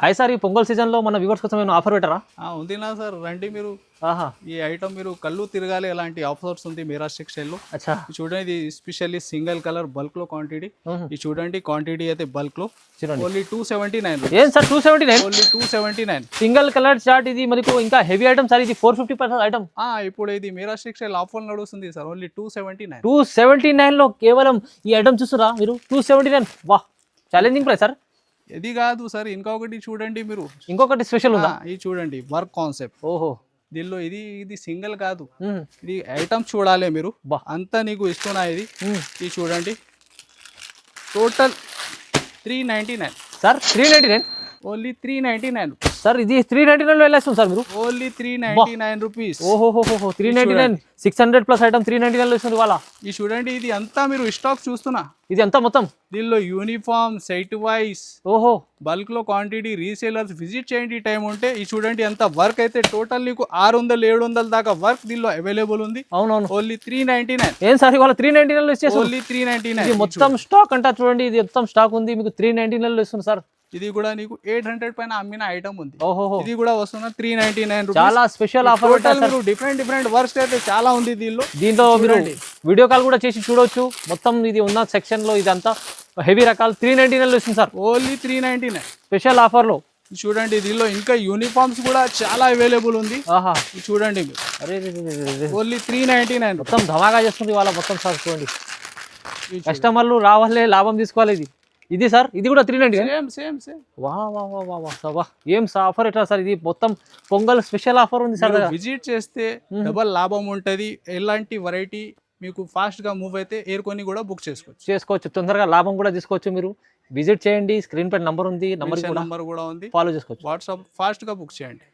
Hi sir, ఈ పొంగల్ సీజన్లో మన వ్యూవర్స్ కోసం ఏమైనా ఆఫర్ పెట్టరా? ఉంది నా సార్, రండి మీరు. ఆహా, ఈ ఐటమ్ మీరు కళ్ళు తిరగాలి అలాంటి ఆఫర్స్ ఉంది మీరా టెక్స్టైల్లో. అచ్చా. ఇది చూడండి, ఇది స్పెషల్లీ సింగిల్ కలర్ బల్క్ లో క్వాంటిటీ. ఇది చూడండి, క్వాంటిటీ అయితే బల్క్ లో చూడండి. ఓన్లీ 279. ఏం sir 279? Only 279. Single colour chart ఇది మనకు ఇంకా హెవీ ఐటమ్ సార్, ఇది 450% ఐటమ్. ఇప్పుడు ఇది మీరా టెక్స్టైల్ ఆఫర్ నడుస్తుంది సార్, ఓన్లీ 279. 279లో కేవలం ఈ ఐటమ్ చూస్తురా మీరు? 279, వాహ్, ఛాలెంజింగ్ ప్రైస్ సార్. ఇది కాదు సార్, ఇంకొకటి చూడండి మీరు. ఇంకొకటి స్పెషల్ ఉందా? ఇది చూడండి, వర్క్ కాన్సెప్ట్. ఓహో, దీనిలో ఇది సింగిల్ కాదు, ఇది ఐటమ్ చూడాలి మీరు. అంతా నీకు ఇస్తున్నా ఇది. ఇది చూడండి, టోటల్ 399 సార్. 399, only 399 sir. ఇది 399లో వెళ్ళేస్తుంది సార్ మీరు. Only 399 rupees. ఓహో, 399, 600+ ఐటమ్ 399లో ఇస్తుంది వాళ్ళ. ఇది చూడండి, ఇది అంతా మీరు స్టాక్ చూస్తున్నా, ఇది అంతా మొత్తం దీనిలో యూనిఫామ్ సెట్ వైస్. ఓహో, బల్క్ లో క్వాంటిటీ రీసేలర్స్ విజిట్ చేయండి టైం ఉంటే. ఇది చూడండి, అంత వర్క్ అయితే టోటల్ నీకు 600-700 దాకా వర్క్ దీనిలో అవైలబుల్ ఉంది. అవునవును. ఓన్లీ 399. ఏం సార్ ఇవాళ 399లో ఇచ్చేసి? ఓన్లీ 399. ఇది మొత్తం స్టాక్ అంటా చూడండి, ఇది మొత్తం స్టాక్ ఉంది, మీకు 399లో ఇస్తుంది సార్. ఇది కూడా నీకు 800 పైన అమ్మిన ఐటమ్ ఉంది. ఓహో, ఇది కూడా వస్తున్న 399 రూపీస్. చాలా స్పెషల్ ఆఫర్. మీరు డిఫరెంట్ వర్క్స్ అయితే చాలా ఉంది దీంట్లో మీరు వీడియో కాల్ కూడా చేసి చూడొచ్చు. మొత్తం ఇది ఉన్న సెక్షన్ లో ఇదంతా హెవీ రకాలు 399లో ఇస్తుంది సార్. ఓన్లీ 399 స్పెషల్ ఆఫర్ లో. చూడండి, దీనిలో ఇంకా యూనిఫామ్స్ కూడా చాలా అవైలబుల్ ఉంది. ఆహా, చూడండి మీరు. అరే ఓన్లీ 399. మొత్తం ధమాగా చేస్తుంది వాళ్ళ మొత్తం సార్. చూడండి, కస్టమర్లు రావాలే, లాభం తీసుకోవాలి. ఇది సార్, ఇది కూడా 399. సేమ్. వా వా వా వా వా వా, ఏం ఆఫర్ ఎట్లా సార్? ఇది మొత్తం పొంగల్ స్పెషల్ ఆఫర్ ఉంది సార్. విజిట్ చేస్తే డబల్ లాభం ఉంటది. ఎలాంటి వెరైటీ మీకు ఫాస్ట్ గా మూవ్ అయితే ఏరుకొని కూడా బుక్ చేసుకోవచ్చు. తొందరగా లాభం కూడా తీసుకోవచ్చు. మీరు విజిట్ చేయండి, స్క్రీన్ పై నంబర్ ఉంది, నంబర్ కూడా ఉంది, ఫాలో చేసుకోవచ్చు. వాట్సాప్ ఫాస్ట్ గా బుక్ చేయండి.